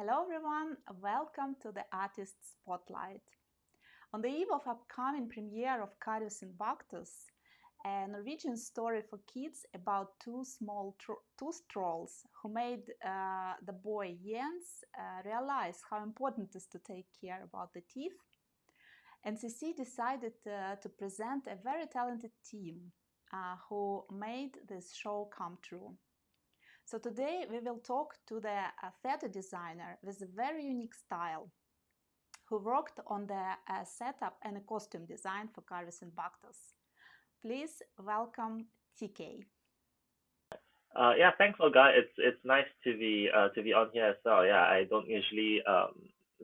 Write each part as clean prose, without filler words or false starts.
Hello everyone, welcome to the Artist Spotlight. On the eve of upcoming premiere of Karuis&Baktus, a Norwegian story for kids about two trolls who made the boy Jens realize how important it is to take care about the teeth, NCC decided to present a very talented team who made this show come true. So today we will talk to the theater designer with a very unique style who worked on the setup and a costume design for Karuis&Baktus. Please welcome TK. Yeah, thanks, Olga. It's nice to be on here as well. Yeah, I don't usually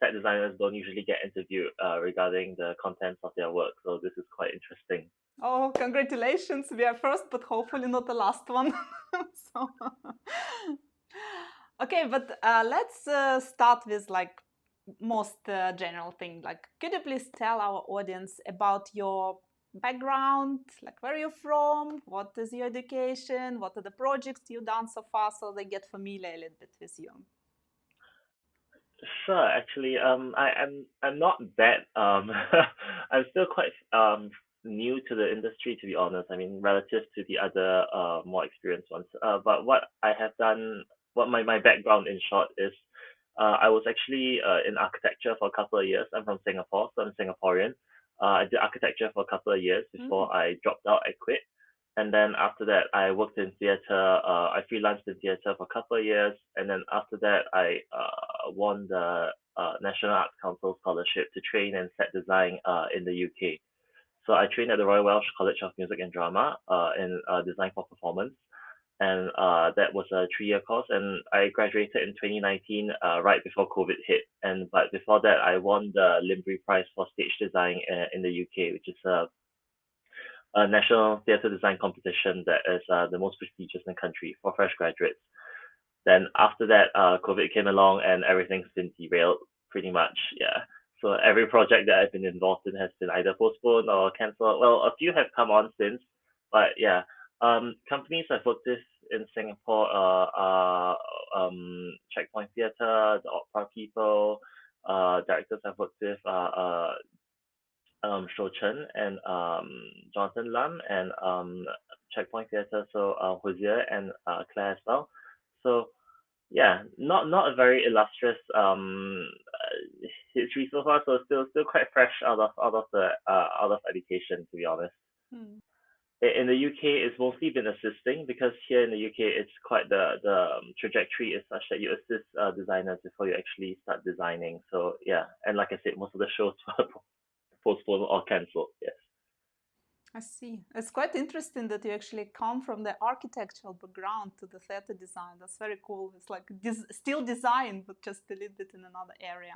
set designers don't usually get interviewed regarding the contents of their work, so this is quite interesting. Oh, congratulations! We are first, but hopefully not the last one. so, okay, but let's start with like most general thing. Like, could you please tell our audience about your background, like where you're from, what is your education, what are the projects you've done so far, so they get familiar a little bit with you. Sure, actually, I'm not that I'm still quite new to the industry, to be honest. I mean, relative to the other more experienced ones. But what I have done, what my background in short is, I was actually in architecture for a couple of years. I'm from Singapore, so I'm Singaporean. I did architecture for a couple of years Mm. before I dropped out. I quit. And then after that, I worked in theater. I freelanced in theater for a couple of years, and then after that, I won the National Arts Council scholarship to train and set design in the UK. So I trained at the Royal Welsh College of Music and Drama in design for performance, and that was a 3-year course. And I graduated in 2019, right before COVID hit. And but before that, I won the Limbury Prize for stage design in the UK, which is a national theatre design competition that is the most prestigious in the country for fresh graduates. Then after that, COVID came along and everything's been derailed pretty much. Yeah. So every project that I've been involved in has been either postponed or cancelled. Well, a few have come on since, but yeah. Companies I've worked with in Singapore are Checkpoint Theatre, the Opera People. Directors I've worked with are Shou Chen and Jonathan Lam and Checkpoint Theatre, so Hosier and Claire as well. So yeah, not a very illustrious history so far, so still quite fresh out of education, to be honest. Hmm. In the UK, it's mostly been assisting because here in the UK, it's quite the trajectory is such that you assist designers before you actually start designing. So yeah, and like I said, most of the shows were postponed or cancelled. Yes. I see. It's quite interesting that you actually come from the architectural background to the theater design. That's very cool. It's like still design, but just a little bit in another area.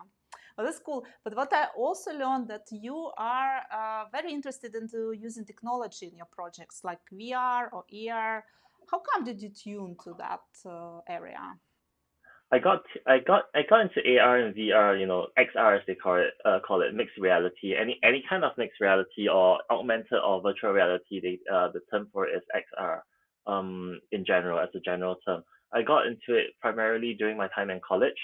Well, that's cool. But what I also learned that you are very interested into using technology in your projects, like VR or AR. How come did you tune to that area? I got into AR and VR, XR as they call it mixed reality. Any kind of mixed reality or augmented or virtual reality. The term for it is XR. In general, as a general term, I got into it primarily during my time in college.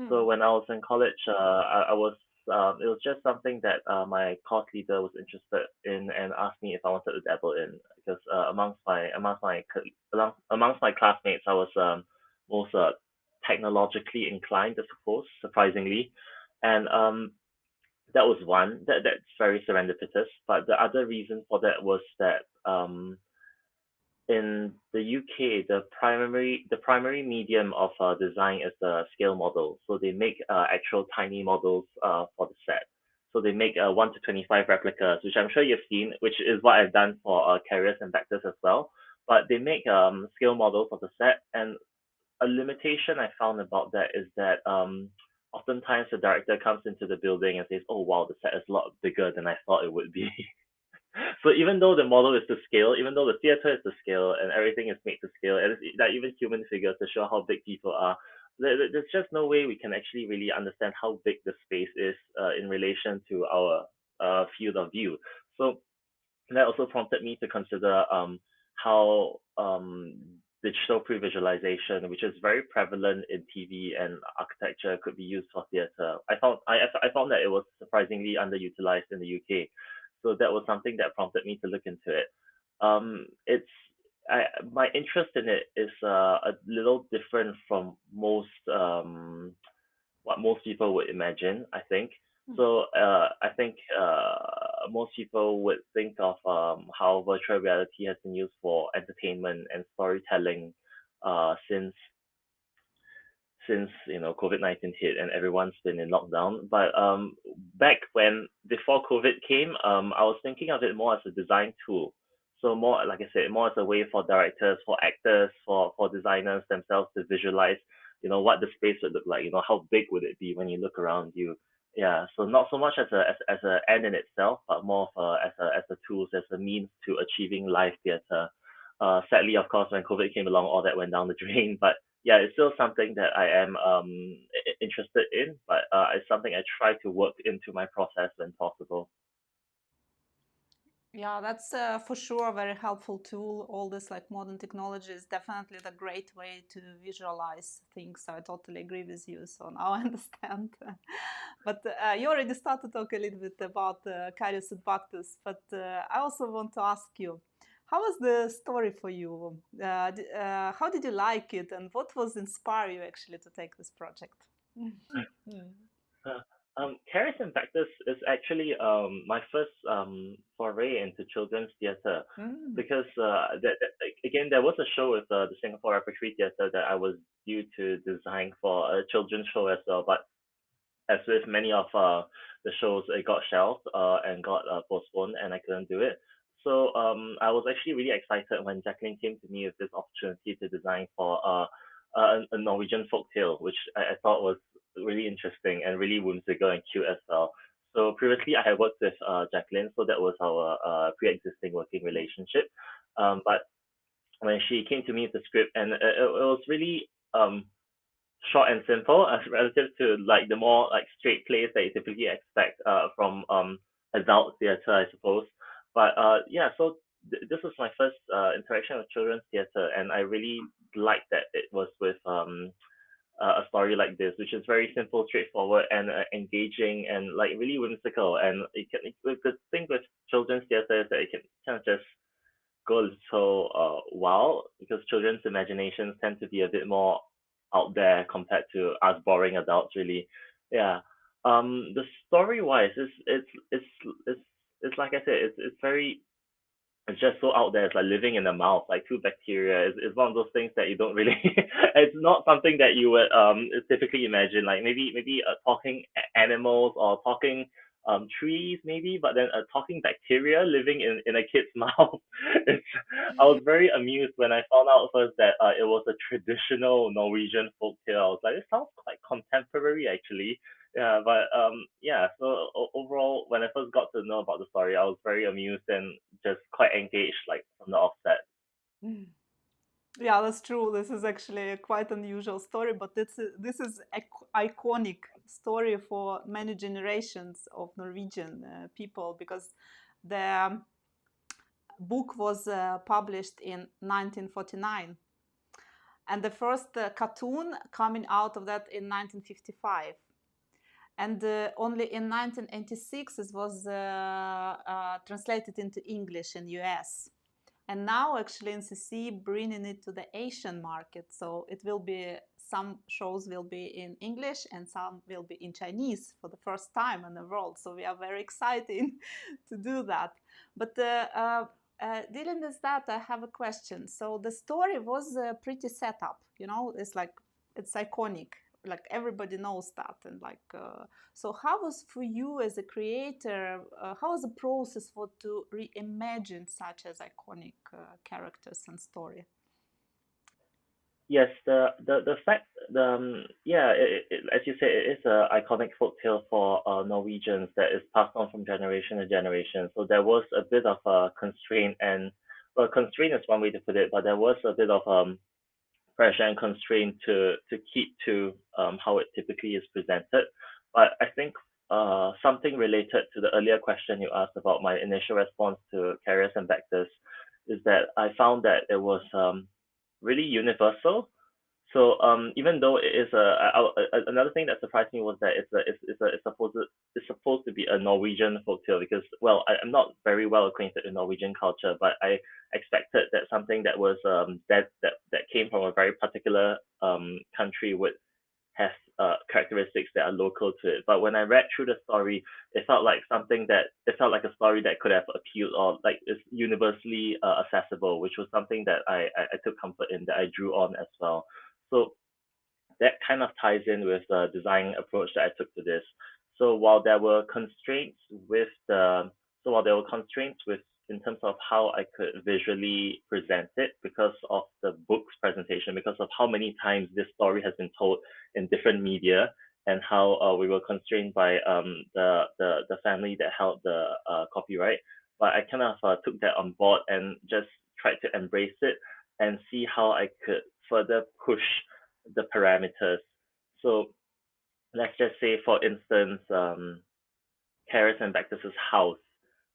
So Hmm. when I was in college, I was it was just something that my course leader was interested in and asked me if I wanted to dabble in because amongst my classmates, I was most technologically inclined, I suppose, surprisingly. And that was one that's very serendipitous. But the other reason for that was that in the UK, the primary medium of design is the scale model. So they make actual tiny models for the set. So they make 1 to 25 replicas, which I'm sure you've seen, which is what I've done for Karuis&Baktus as well. But they make scale models of the set, and a limitation I found about that is that oftentimes the director comes into the building and says, "Oh wow, the set is a lot bigger than I thought it would be." So even though the model is to scale, even though the theater is to scale, and everything is made to scale, and that even human figures to show how big people are, there's just no way we can actually really understand how big the space is in relation to our field of view. So that also prompted me to consider how digital pre-visualization, which is very prevalent in TV and architecture, could be used for theater. I found that it was surprisingly underutilized in the UK, so that was something that prompted me to look into it. It's my interest in it is a little different from what most people would imagine, I think. So I think most people would think of how virtual reality has been used for entertainment and storytelling since COVID-19 hit and everyone's been in lockdown. But back when before COVID came, I was thinking of it more as a design tool. So more, like I said, more as a way for directors, for actors, for designers themselves to visualize, what the space would look like. How big would it be when you look around you? Yeah. So not so much as a end in itself, but more of as a tools, as a means to achieving live theater. Sadly, of course, when COVID came along, all that went down the drain. But yeah, it's still something that I am interested in, but it's something I try to work into my process when possible. Yeah, that's for sure a very helpful tool. All this like modern technology is definitely the great way to visualize things. So I totally agree with you. So now I understand. But you already started to talk a little bit about Karuis&Baktus, but I also want to ask you, how was the story for you? How did you like it, and what was inspire you actually to take this project? Mm. Uh, Karuis&Baktus is actually my first foray into children's theatre Mm. because again there was a show with the Singapore Repertory Theatre that I was due to design for a children's show as well, but as with many of the shows, it got shelved and got postponed, and I couldn't do it. So I was actually really excited when Jacqueline came to me with this opportunity to design for a Norwegian folktale, which I thought was really interesting and really whimsical and cute as well. So previously, I had worked with Jacqueline, so that was our pre-existing working relationship. But when she came to me with the script, and it was really short and simple as relative to like the more like straight plays that you typically expect from adult theater, I suppose. But yeah, so this was my first interaction with children's theater, and I really liked that it was with a story like this, which is very simple, straightforward, and engaging, and like really whimsical. And the thing with children's theater is that it can kind of just go a little wild because children's imaginations tend to be a bit more out there compared to us boring adults, really. Yeah. The story wise it's it's like I said, it's very it's just so out there. It's like living in the mouth, like two bacteria. It's one of those things that you don't really. It's not something that you would typically imagine. Like maybe talking animals or talking trees maybe, but then a talking bacteria living in a kid's mouth. It's I was very amused when I found out first that it was a traditional Norwegian folk tale. I was like, it sounds quite contemporary actually. Yeah, but yeah. So overall, when I first got to know about the story, I was very amused and just quite engaged, like from the offset. Mm. Yeah, that's true. This is actually a quite unusual story, but this is iconic story for many generations of Norwegian people because the book was published in 1949, and the first cartoon coming out of that in 1955. And only in 1986 it was translated into English in US. And now actually NCC bringing it to the Asian market. So it will be, some shows will be in English and some will be in Chinese for the first time in the world. So we are very excited to do that. But dealing with that, I have a question. So the story was pretty set up, it's like, it's iconic. Like everybody knows that. And like, so how was for you as a creator, how was the process for to reimagine such as iconic characters and story? Yes, the fact yeah, as you said, it is a iconic folktale for Norwegians that is passed on from generation to generation. So there was a bit of a constraint, and well, constraint is one way to put it, but there was a bit of pressure and constraint to keep to how it typically is presented. But I think something related to the earlier question you asked about my initial response to Karius&Baktus is that I found that it was really universal. So even though it is another thing that surprised me was that it's supposed to be a Norwegian folktale because well I'm not very well acquainted in Norwegian culture, but I expected that something that was that came from a very particular country would have characteristics that are local to it. But when I read through the story, it felt like a story that could have appealed or like is universally accessible, which was something that I took comfort in, that I drew on as well. So that kind of ties in with the design approach that I took to this. So while there were constraints with the so while there were constraints with in terms of how I could visually present it because of the book's presentation, because of how many times this story has been told in different media, and how we were constrained by the family that held the copyright. But I kind of took that on board and just tried to embrace it and see how I could further push the parameters. So let's just say, for instance, Karuis&Baktus' house.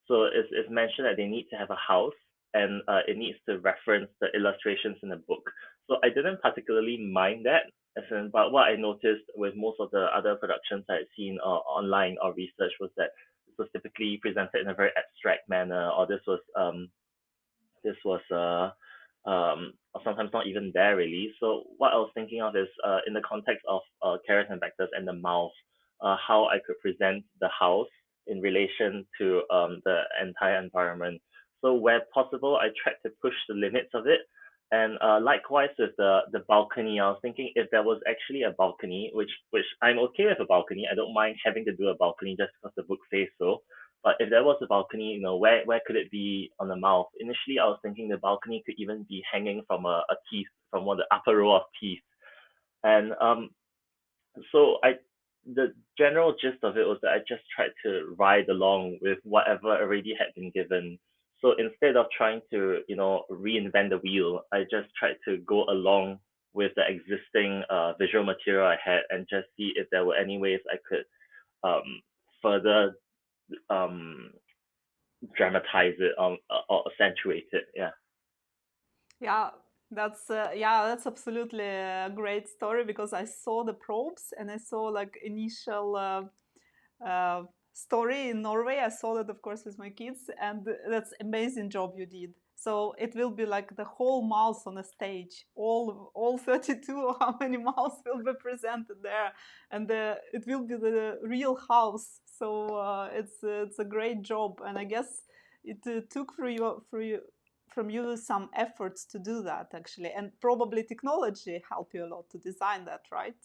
So it's mentioned that they need to have a house, and it needs to reference the illustrations in the book. So I didn't particularly mind that, but what I noticed with most of the other productions I'd seen online or research was that this was typically presented in a very abstract manner, or or sometimes not even there really. So what I was thinking of is in the context of Karuis&Baktus and the mouth, how I could present the house in relation to the entire environment. So where possible, I tried to push the limits of it. And likewise with the balcony, I was thinking if there was actually a balcony, which I'm okay with a balcony. I don't mind having to do a balcony just because the book says so. But if there was a balcony, where could it be on the mouth? Initially, I was thinking the balcony could even be hanging from a teeth, from one of the upper row of teeth. And so the general gist of it was that I just tried to ride along with whatever already had been given. So instead of trying to, reinvent the wheel, I just tried to go along with the existing visual material I had and just see if there were any ways I could further um, dramatize it or accentuate it. Yeah. Yeah, that's absolutely a great story because I saw the probes and I saw like initial story in Norway. I saw that, of course, with my kids, and that's amazing job you did. So it will be like the whole mouse on a stage, all 32 or how many mouse will be presented there, and it will be the real house. So it's a great job, and I guess it took from you some efforts to do that actually, and probably technology helped you a lot to design that, right?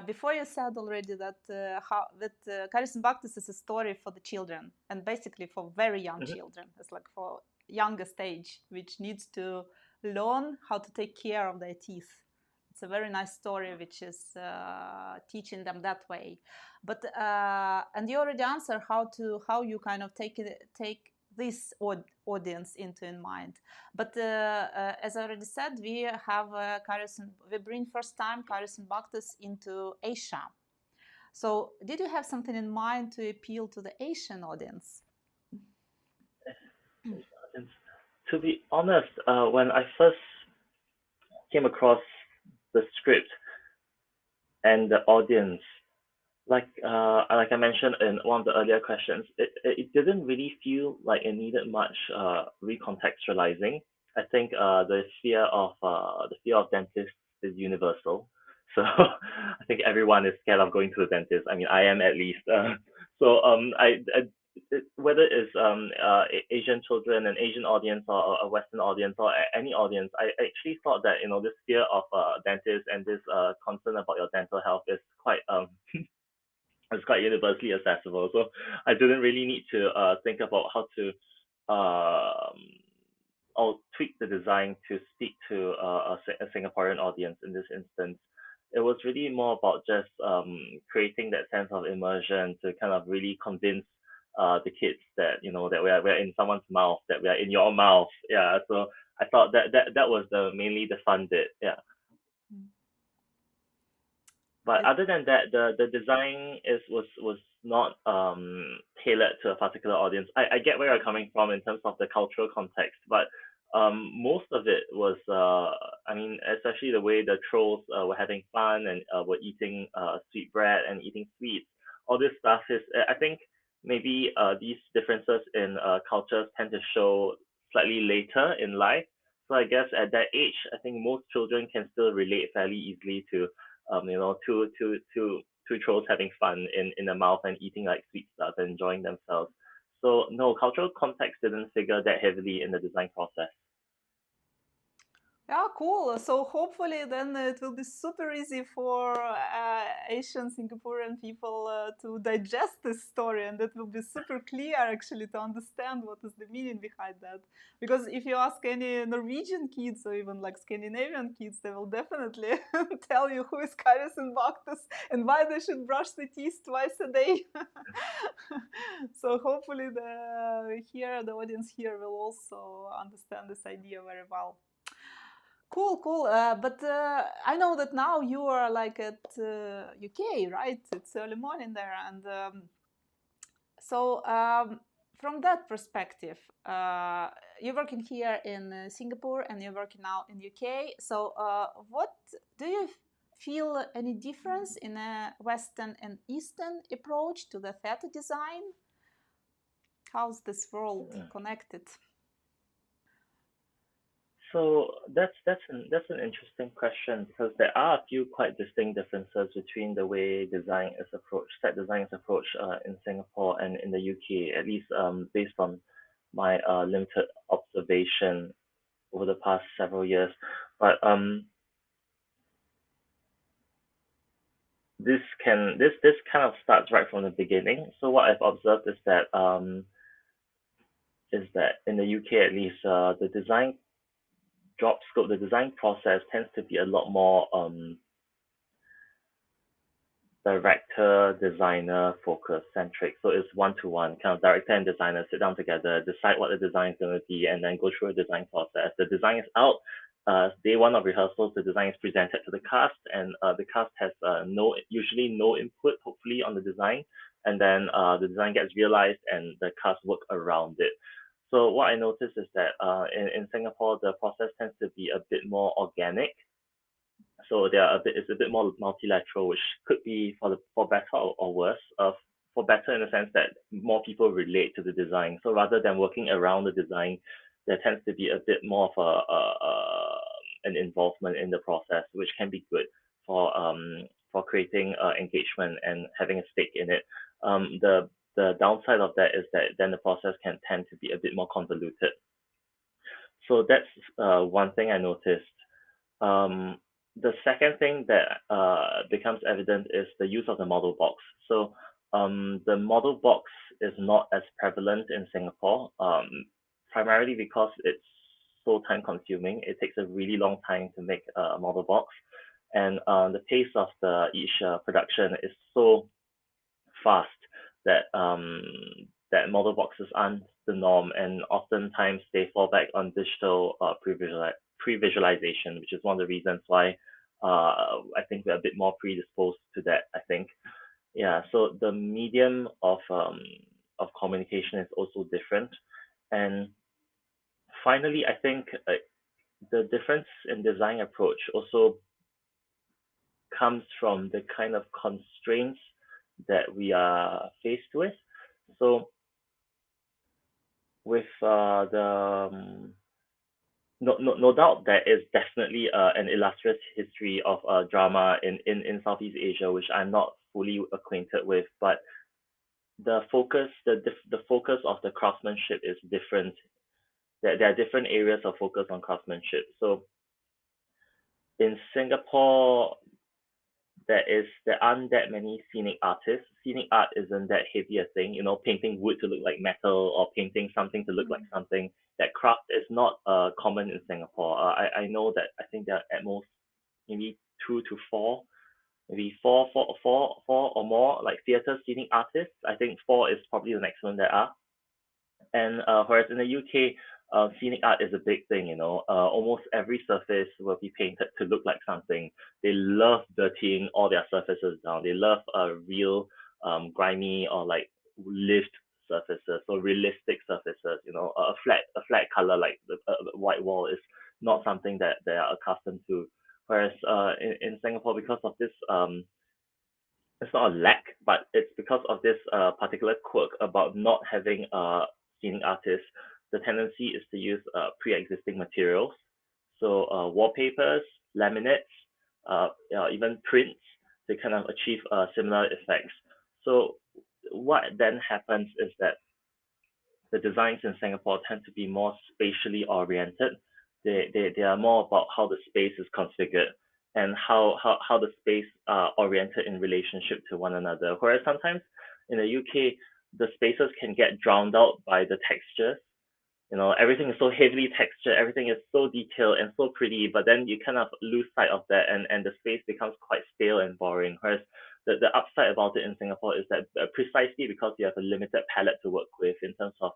Before you said already that Karuis&Baktus is a story for the children and basically for very young Mm-hmm. children. It's like for youngest age, which needs to learn how to take care of their teeth. It's a very nice story, which is teaching them that way. But and you already answered how you kind of take this audience into in mind. But as I already said, we have we bring first time Karuis&Baktus into Asia. So did you have something in mind to appeal to the Asian audience? And to be honest, when I first came across the script and the audience, like I mentioned in one of the earlier questions, it didn't really feel like it needed much recontextualizing. I think the fear of dentists is universal. So I think everyone is scared of going to the dentist. I mean, I am at least. So whether it's Asian children, an Asian audience, or a Western audience, or any audience, I actually thought that this fear of dentists and this concern about your dental health is quite it's quite universally accessible. So I didn't really need to think about how to um, or tweak the design to speak to a Singaporean audience in this instance. It was really more about just creating that sense of immersion to kind of really convince the kids that that we're in someone's mouth, that we are in your mouth. Yeah. So I thought that was mainly the fun bit. Yeah. But other than that, the design was not tailored to a particular audience. I get where you're coming from in terms of the cultural context, but most of it was I mean, especially the way the trolls were having fun and were eating sweet bread and eating sweets. All this stuff is, I think, maybe these differences in cultures tend to show slightly later in life. So I guess at that age, I think most children can still relate fairly easily to, two trolls having fun in the mouth and eating like sweet stuff and enjoying themselves. So no, cultural context didn't figure that heavily in the design process. Yeah, cool. So hopefully then it will be super easy for Asian Singaporean people to digest this story, and it will be super clear actually to understand what is the meaning behind that. Because if you ask any Norwegian kids or even like Scandinavian kids, they will definitely tell you who is Karuis&Baktus and why they should brush the teeth twice a day. So hopefully the audience here will also understand this idea very well. Cool, cool. But I know that now you are like at UK, right? It's early morning there, and so from that perspective, you're working here in Singapore and you're working now in UK. So what do you feel any difference in a Western and Eastern approach to the theater design? How's this world connected? So that's an interesting question because there are a few quite distinct differences between the way design is approached, set design is approached in Singapore and in the UK, at least based on my limited observation over the past several years. But this kind of starts right from the beginning. So what I've observed is that in the UK at least, the design job scope, the design process tends to be a lot more director designer focus centric. So it's one to one, kind of director and designer sit down together, decide what the design is going to be, and then go through a design process. The design is out. Day one of rehearsals, the design is presented to the cast, and the cast has usually no input, hopefully, on the design, and then the design gets realized, and the cast work around it. So what I noticed is that in Singapore, the process tends to be a bit more organic. So it's a bit more multilateral, which could be for better or worse. For better in the sense that more people relate to the design. So rather than working around the design, there tends to be a bit more of an involvement in the process, which can be good for creating engagement and having a stake in it. The downside of that is that then the process can tend to be a bit more convoluted. So that's one thing I noticed. Um, the second thing that becomes evident is the use of the model box. So the model box is not as prevalent in Singapore, primarily because it's so time consuming. It takes a really long time to make a model box, and the pace of each production is so fast that that model boxes aren't the norm, and oftentimes they fall back on digital pre-visualization, which is one of the reasons why I think we're a bit more predisposed to that. I think, yeah. So the medium of communication is also different, and finally, I think the difference in design approach also comes from the kind of constraints that we are faced with. So with no doubt there is definitely an illustrious history of drama in Southeast Asia, which I'm not fully acquainted with, but the focus of the craftsmanship is different. There are different areas of focus on craftsmanship. So in Singapore, there aren't that many scenic artists. Scenic art isn't that heavy a thing, painting wood to look like metal or painting something to look like something. That craft is not common in Singapore. I know that I think there are at most maybe two to four, maybe four or more like theatre scenic artists. I think four is probably the maximum there are. And whereas in the UK, scenic art is a big thing, almost every surface will be painted to look like something. They love dirtying all their surfaces down. They love real, grimy or like lived surfaces, so realistic surfaces. A flat color like the white wall is not something that they are accustomed to. Whereas in Singapore, because of this, it's not a lack, but it's because of this particular quirk about not having scenic artists. The tendency is to use pre-existing materials, so wallpapers, laminates, even prints. They kind of achieve similar effects. So what then happens is that the designs in Singapore tend to be more spatially oriented. They are more about how the space is configured and how the space are oriented in relationship to one another. Whereas sometimes in the UK, the spaces can get drowned out by the textures. Everything is so heavily textured, everything is so detailed and so pretty, but then you kind of lose sight of that, and the space becomes quite stale and boring. Whereas the upside about it in Singapore is that precisely because you have a limited palette to work with in terms of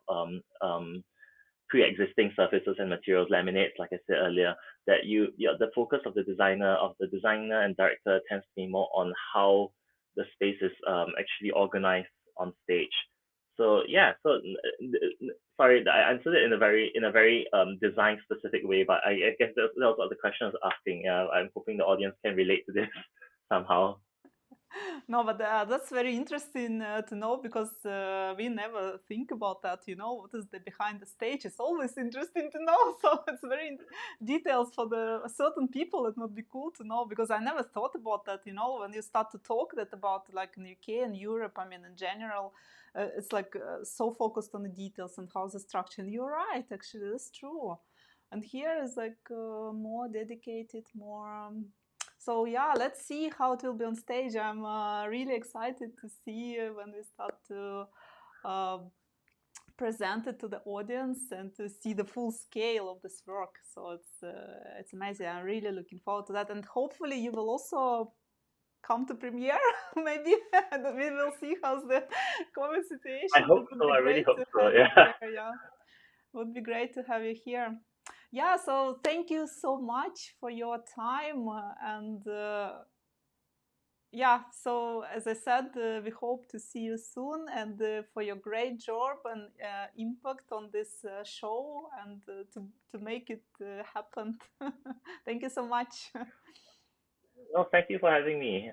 pre-existing surfaces and materials, laminates, like I said earlier, that the focus of the designer and director tends to be more on how the space is actually organized on stage. So yeah, sorry, I answered it in a very design specific way, but I guess that was what the question was asking. Yeah, I'm hoping the audience can relate to this somehow. No, but that's very interesting to know, because we never think about that. What is the behind the stage? It's always interesting to know. So it's very details for the certain people. It would be cool to know, because I never thought about that. When you start to talk that about like in UK and Europe, I mean in general, it's like so focused on the details and how the structure. And you're right, actually, that's true. And here is like more dedicated, more. So yeah, let's see how it will be on stage. I'm really excited to see when we start to uh, present it to the audience and to see the full scale of this work. So it's amazing. I'm really looking forward to that, and hopefully you will also come to premiere. Maybe and we will see how's the COVID I situation. hope It would so. be I really great hope to so. have you Yeah. here. Yeah, it would be great to have you here. Yeah, so thank you so much for your time, and yeah, so as I said, we hope to see you soon, and for your great job and impact on this show, and to make it happen. Thank you so much. Well, thank you for having me.